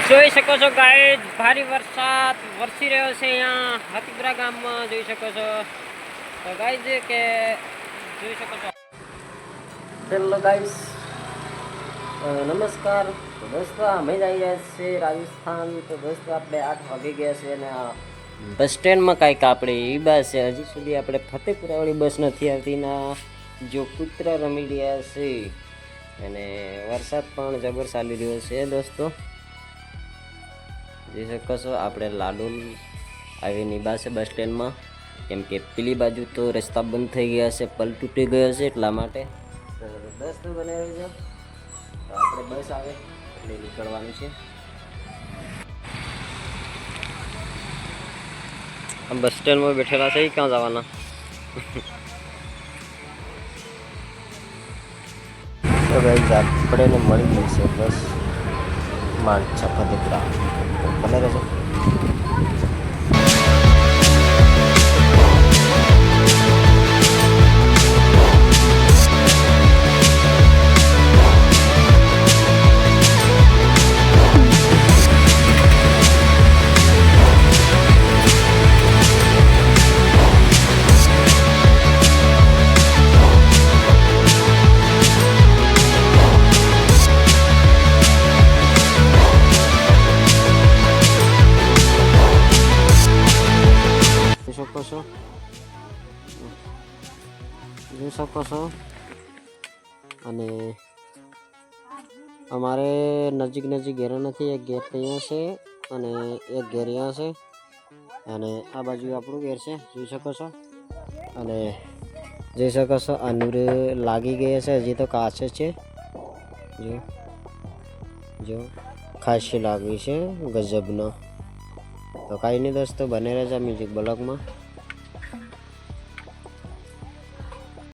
જોઈ શકો છો ગાઈઝ, ભારે વરસાદ વરસી રહ્યો છે અહીંયા હાથીપુરા ગામમાં. જોઈ શકો છો તો ગાઈઝ કે જોઈ શકો છો. હેલો ગાઈઝ, નમસ્કાર. તો દોસ્તો અમે જ આવી રહ્યા છે રાજસ્થાન. તો દોસ્તો આપણે 8 વાગી ગયા છે અને બસ સ્ટેન્ડમાં કાંઈક આપણે એ બસ છે. હજી સુધી આપણે ફતેપુરાવાળી બસ નથી આવતી ના જો કૂતરા રમી રહ્યા છે અને વરસાદ પણ જબર ચાલી રહ્યો છે દોસ્તો. જોઈ શકો છો આપણે લાડુલ આવીની પાસે બસ સ્ટેન્ડમાં, કેમ કે પેલી બાજુ તો રસ્તા બંધ થઈ ગયા છે, પલ તૂટી ગયો છે એટલા માટે. તો દોસ્તો બને રહેજો, તો આપણે બસ આવે એટલે નીકળવાનું છે. આમ બસ સ્ટેન્ડમાં બેઠેલા છે, ક્યાં જવાના? તો ગાઈસ આપણે મળી ગઈ છે બસ માણસા ફતેપુરા. ભલે રહેજો. જોઈ શકો છો અને અમારે નજીક ઘેર નથી, એક ઘેર અહીંયા છે અને એક ઘેર અહીંયા છે અને આ બાજુ આપણું ઘેર છે. જોઈ શકો છો અને જોઈ શકો છો આ નૂર લાગી ગઈ છે, હજી તો કાચે છે. જો ખાસી લાગી છે ગજબનો. તો કાંઈ નહીં દોસ્તો, બને રહેજો મ્યુઝિક બ્લોગમાં.